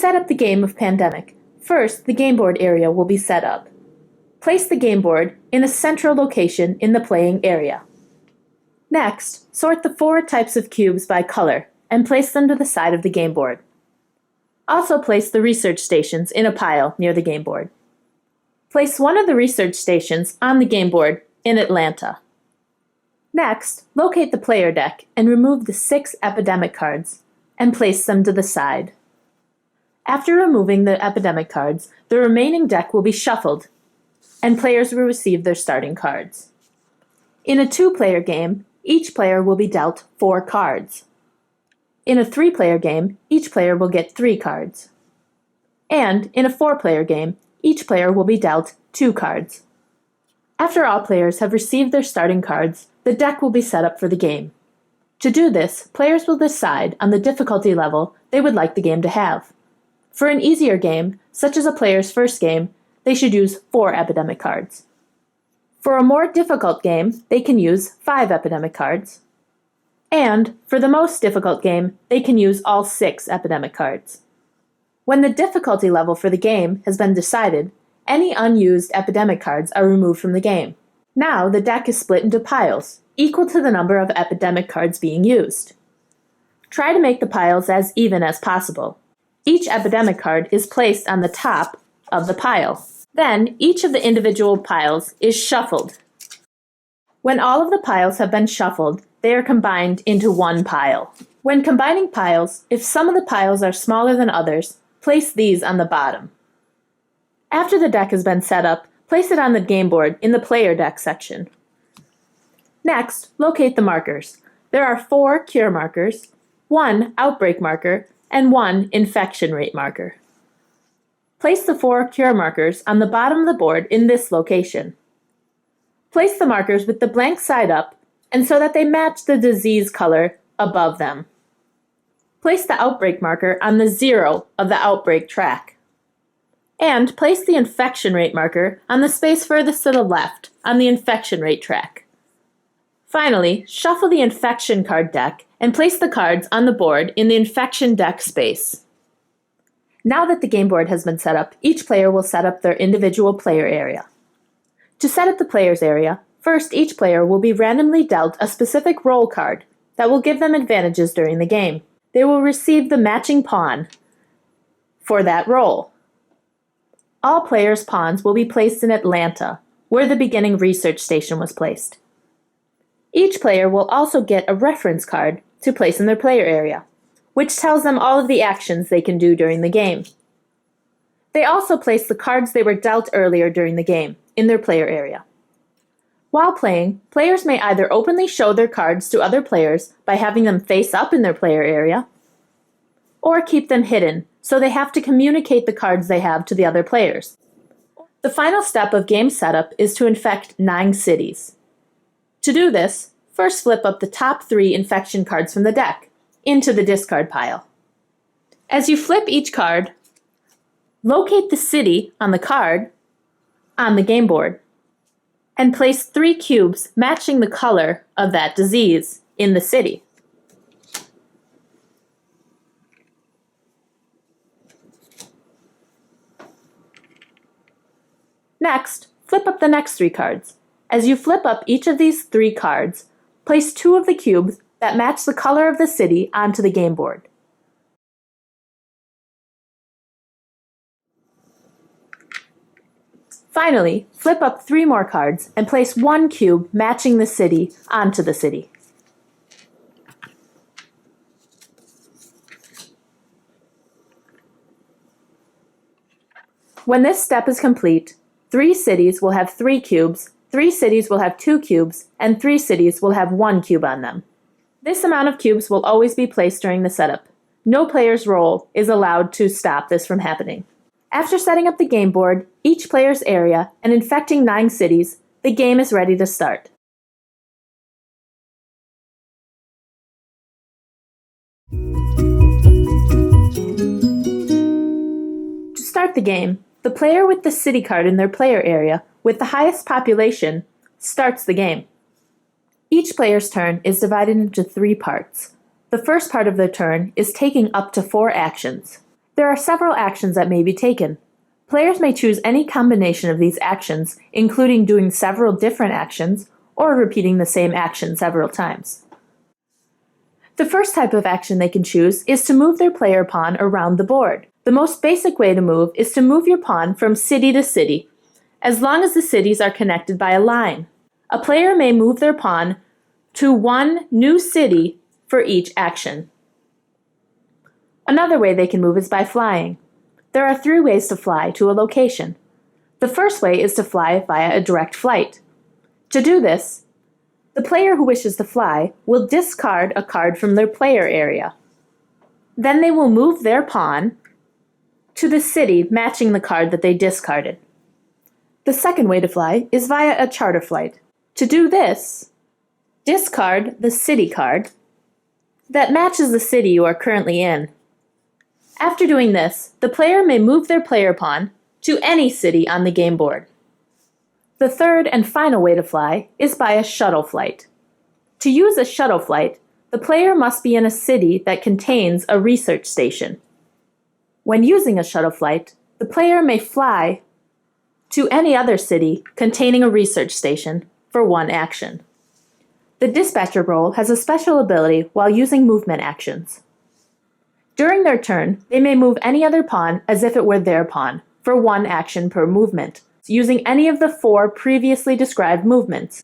set up the game of Pandemic, first the game board area will be set up. Place the game board in a central location in the playing area. Next, sort the 4 types of cubes by color and place them to the side of the game board. Also place the research stations in a pile near the game board. Place one of the research stations on the game board in Atlanta. Next, locate the player deck and remove the 6 epidemic cards and place them to the side. After removing the epidemic cards, the remaining deck will be shuffled and players will receive their starting cards. In a 2-player game, each player will be dealt 4 cards. In a 3-player game, each player will get 3 cards. And in a 4-player game, each player will be dealt 2 cards. After all players have received their starting cards, the deck will be set up for the game. To do this, players will decide on the difficulty level they would like the game to have. For an easier game, such as a player's first game, they should use 4 epidemic cards. For a more difficult game, they can use 5 epidemic cards. And for the most difficult game, they can use all 6 epidemic cards. When the difficulty level for the game has been decided, any unused epidemic cards are removed from the game. Now the deck is split into piles, equal to the number of epidemic cards being used. Try to make the piles as even as possible. Each epidemic card is placed on the top of the pile. Then each of the individual piles is shuffled. When all of the piles have been shuffled, they are combined into one pile. When combining piles, if some of the piles are smaller than others, place these on the bottom. After the deck has been set up, place it on the game board in the player deck section. Next, locate the markers. There are 4 cure markers, 1 outbreak marker, and 1 infection rate marker. Place the 4 cure markers on the bottom of the board in this location. Place the markers with the blank side up and so that they match the disease color above them. Place the outbreak marker on the 0 of the outbreak track. And place the infection rate marker on the space furthest to the left on the infection rate track. Finally, shuffle the infection card deck and place the cards on the board in the infection deck space. Now that the game board has been set up, each player will set up their individual player area. To set up the player's area, first each player will be randomly dealt a specific role card that will give them advantages during the game. They will receive the matching pawn for that role. All players' pawns will be placed in Atlanta, where the beginning research station was placed. Each player will also get a reference card to place in their player area, which tells them all of the actions they can do during the game. They also place the cards they were dealt earlier during the game in their player area. While playing, players may either openly show their cards to other players by having them face up in their player area, or keep them hidden, so they have to communicate the cards they have to the other players. The final step of game setup is to infect 9 cities. To do this, first flip up the top 3 infection cards from the deck into the discard pile. As you flip each card, locate the city on the card on the game board and place 3 cubes matching the color of that disease in the city. Next, flip up the next 3 cards. As you flip up each of these 3 cards, place 2 of the cubes that match the color of the city onto the game board. Finally, flip up 3 more cards and place 1 cube matching the city onto the city. When this step is complete, 3 cities will have 3 cubes, 3 cities will have 2 cubes, and 3 cities will have 1 cube on them. This amount of cubes will always be placed during the setup. No player's role is allowed to stop this from happening. After setting up the game board, each player's area, and infecting 9 cities, the game is ready to start. To start the game, the player with the city card in their player area with the highest population starts the game. Each player's turn is divided into 3 parts. The first part of their turn is taking up to 4 actions. There are several actions that may be taken. Players may choose any combination of these actions, including doing several different actions or repeating the same action several times. The first type of action they can choose is to move their player pawn around the board. The most basic way to move is to move your pawn from city to city, as long as the cities are connected by a line. A player may move their pawn to one new city for each action. Another way they can move is by flying. There are 3 ways to fly to a location. The first way is to fly via a direct flight. To do this, the player who wishes to fly will discard a card from their player area. Then they will move their pawn to the city matching the card that they discarded. The second way to fly is via a charter flight. To do this, discard the city card that matches the city you are currently in. After doing this, the player may move their player pawn to any city on the game board. The third and final way to fly is by a shuttle flight. To use a shuttle flight, the player must be in a city that contains a research station. When using a shuttle flight, the player may fly to any other city containing a research station for one action. The dispatcher role has a special ability while using movement actions. During their turn, they may move any other pawn as if it were their pawn for one action per movement, using any of the 4 previously described movements.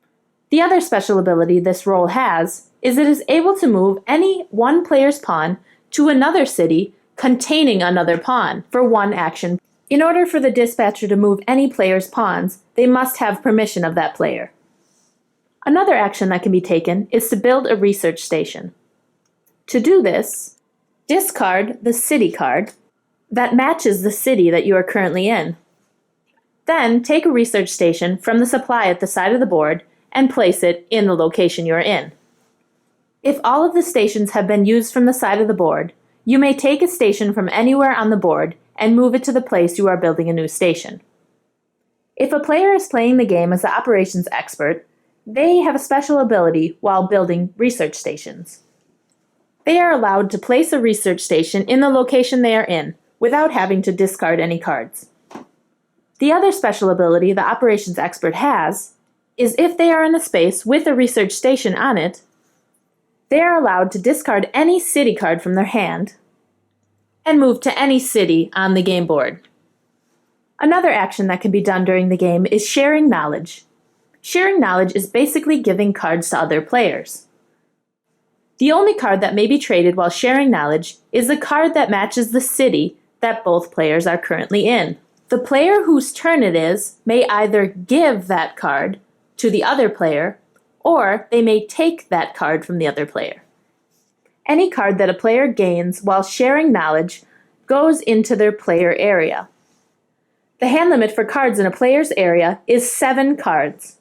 The other special ability this role has is it is able to move any one player's pawn to another city containing another pawn for one action. In order for the dispatcher to move any player's pawns, they must have permission of that player. Another action that can be taken is to build a research station. To do this, discard the city card that matches the city that you are currently in. Then take a research station from the supply at the side of the board and place it in the location you are in. If all of the stations have been used from the side of the board, you may take a station from anywhere on the board and move it to the place you are building a new station. If a player is playing the game as the operations expert, they have a special ability while building research stations. They are allowed to place a research station in the location they are in without having to discard any cards. The other special ability the operations expert has is if they are in a space with a research station on it, they are allowed to discard any city card from their hand and move to any city on the game board. Another action that can be done during the game is sharing knowledge. Sharing knowledge is basically giving cards to other players. The only card that may be traded while sharing knowledge is the card that matches the city that both players are currently in. The player whose turn it is may either give that card to the other player, or they may take that card from the other player. Any card that a player gains while sharing knowledge goes into their player area. The hand limit for cards in a player's area is 7 cards.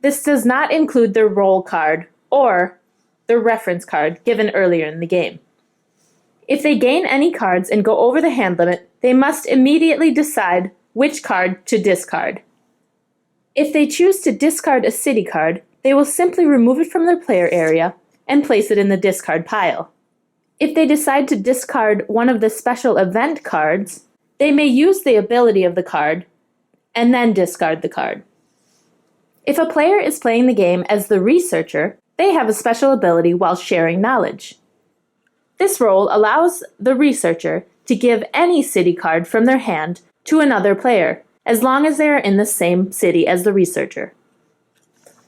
This does not include their role card or their reference card given earlier in the game. If they gain any cards and go over the hand limit, they must immediately decide which card to discard. If they choose to discard a city card, they will simply remove it from their player area and place it in the discard pile. If they decide to discard one of the special event cards, they may use the ability of the card and then discard the card. If a player is playing the game as the researcher, they have a special ability while sharing knowledge. This role allows the researcher to give any city card from their hand to another player, as long as they are in the same city as the researcher.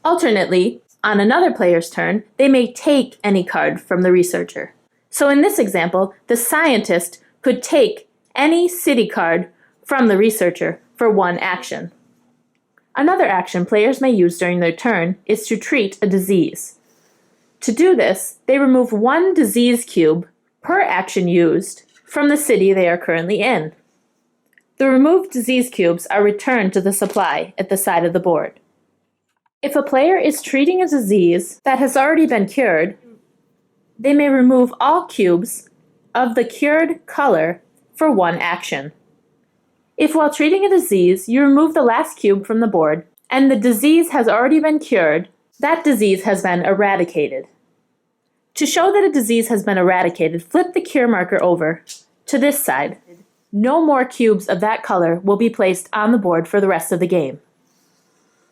Alternately, on another player's turn, they may take any card from the researcher. So in this example, the scientist could take any city card from the researcher for one action. Another action players may use during their turn is to treat a disease. To do this, they remove 1 disease cube per action used from the city they are currently in. The removed disease cubes are returned to the supply at the side of the board. If a player is treating a disease that has already been cured, they may remove all cubes of the cured color for one action. If while treating a disease you remove the last cube from the board and the disease has already been cured, that disease has been eradicated. To show that a disease has been eradicated, flip the cure marker over to this side. No more cubes of that color will be placed on the board for the rest of the game.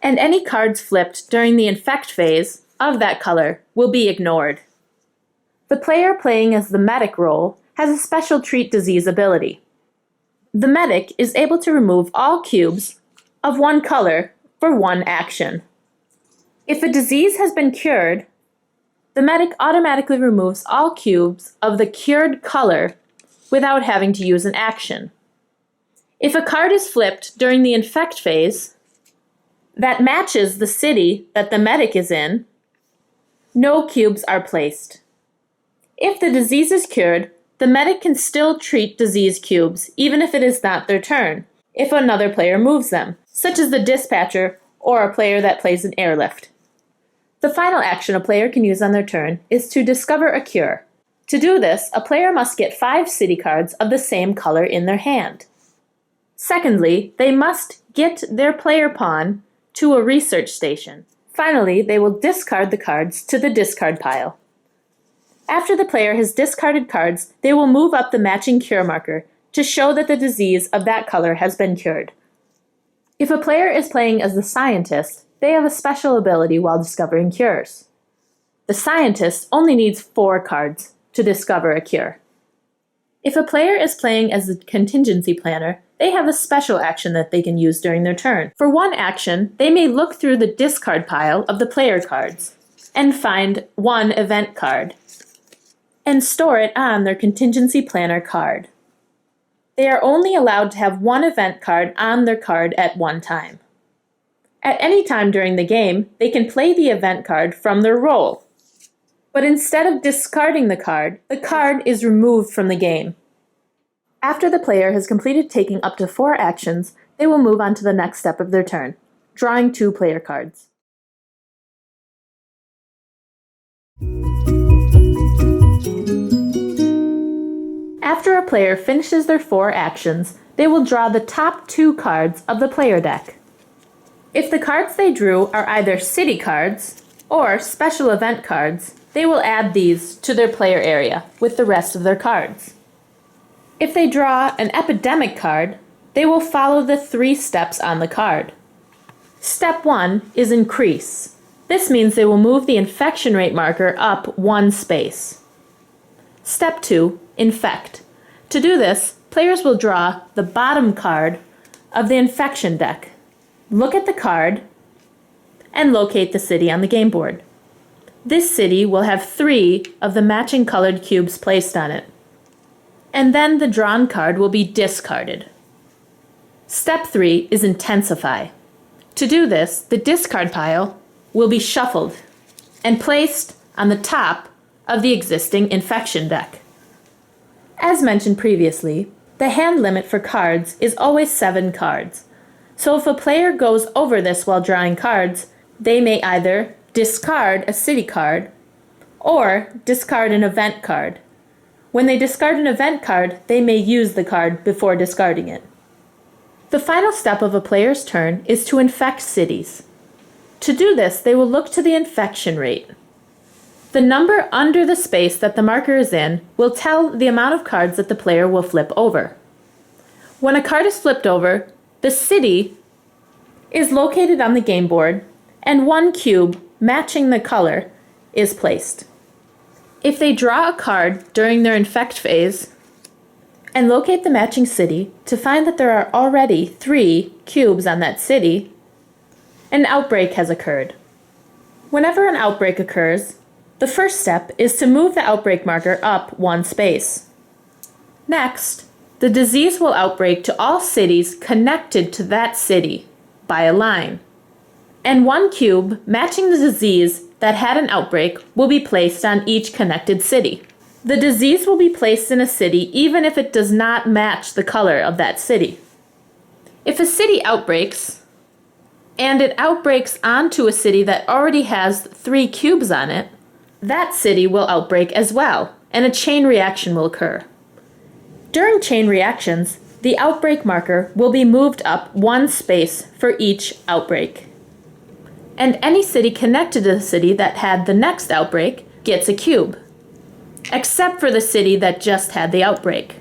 And any cards flipped during the Infect phase of that color will be ignored. The player playing as the medic role has a special treat disease ability. The medic is able to remove all cubes of one color for one action. If a disease has been cured, the medic automatically removes all cubes of the cured color without having to use an action. If a card is flipped during the Infect phase that matches the city that the medic is in, no cubes are placed. If the disease is cured, the medic can still treat disease cubes even if it is not their turn, if another player moves them, such as the dispatcher or a player that plays an airlift. The final action a player can use on their turn is to discover a cure. To do this, a player must get 5 city cards of the same color in their hand. Secondly, they must get their player pawn to a research station. Finally, they will discard the cards to the discard pile. After the player has discarded cards, they will move up the matching cure marker to show that the disease of that color has been cured. If a player is playing as the scientist, they have a special ability while discovering cures. The scientist only needs 4 cards to discover a cure. If a player is playing as the contingency planner, they have a special action that they can use during their turn. For one action, they may look through the discard pile of the player cards and find one event card and store it on their contingency planner card. They are only allowed to have one event card on their card at one time. At any time during the game, they can play the event card from their roll. But instead of discarding the card is removed from the game. After the player has completed taking up to 4 actions, they will move on to the next step of their turn, drawing 2 player cards. After a player finishes their 4 actions, they will draw the top 2 cards of the player deck. If the cards they drew are either city cards or special event cards, they will add these to their player area with the rest of their cards. If they draw an epidemic card, they will follow the 3 steps on the card. Step 1 is increase. This means they will move the infection rate marker up 1 space. Step 2, infect. To do this, players will draw the bottom card of the infection deck, look at the card, and locate the city on the game board. This city will have 3 of the matching colored cubes placed on it, and then the drawn card will be discarded. Step 3 is intensify. To do this, the discard pile will be shuffled and placed on the top of the existing infection deck. As mentioned previously, the hand limit for cards is always 7 cards. So if a player goes over this while drawing cards, they may either discard a city card or discard an event card. When they discard an event card, they may use the card before discarding it. The final step of a player's turn is to infect cities. To do this, they will look to the infection rate. The number under the space that the marker is in will tell the amount of cards that the player will flip over. When a card is flipped over, the city is located on the game board and 1 cube matching the color is placed. If they draw a card during their infect phase and locate the matching city to find that there are already 3 cubes on that city, an outbreak has occurred. Whenever an outbreak occurs, the first step is to move the outbreak marker up 1 space. Next, the disease will outbreak to all cities connected to that city by a line, and 1 cube matching the disease that had an outbreak will be placed on each connected city. The disease will be placed in a city even if it does not match the color of that city. If a city outbreaks, and it outbreaks onto a city that already has 3 cubes on it, that city will outbreak as well, and a chain reaction will occur. During chain reactions, the outbreak marker will be moved up 1 space for each outbreak. And any city connected to the city that had the next outbreak gets a cube, except for the city that just had the outbreak.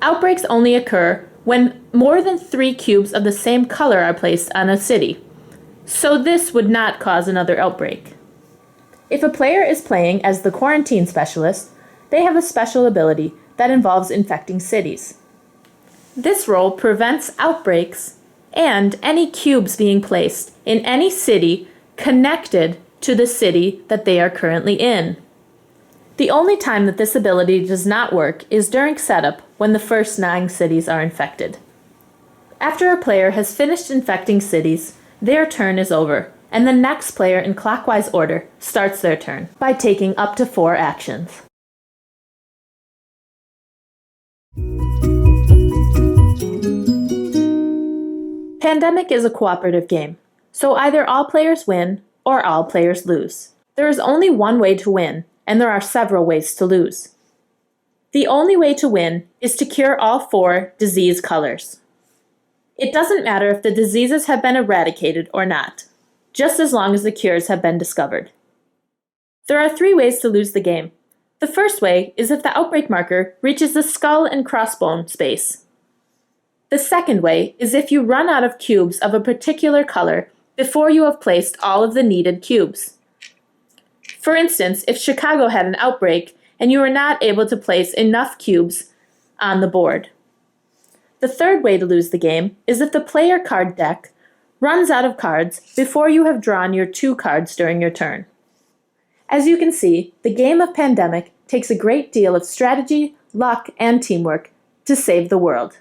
Outbreaks only occur when more than 3 cubes of the same color are placed on a city, so this would not cause another outbreak. If a player is playing as the quarantine specialist, they have a special ability that involves infecting cities. This role prevents outbreaks and any cubes being placed in any city connected to the city that they are currently in. The only time that this ability does not work is during setup when the first 9 cities are infected. After a player has finished infecting cities, their turn is over, and the next player in clockwise order starts their turn by taking up to 4 actions. Pandemic is a cooperative game, so either all players win or all players lose. There is only one way to win, and there are several ways to lose. The only way to win is to cure all 4 disease colors. It doesn't matter if the diseases have been eradicated or not, just as long as the cures have been discovered. There are 3 ways to lose the game. The first way is if the outbreak marker reaches the skull and crossbone space. The second way is if you run out of cubes of a particular color before you have placed all of the needed cubes. For instance, if Chicago had an outbreak and you were not able to place enough cubes on the board. The third way to lose the game is if the player card deck runs out of cards before you have drawn your 2 cards during your turn. As you can see, the game of Pandemic takes a great deal of strategy, luck, and teamwork to save the world.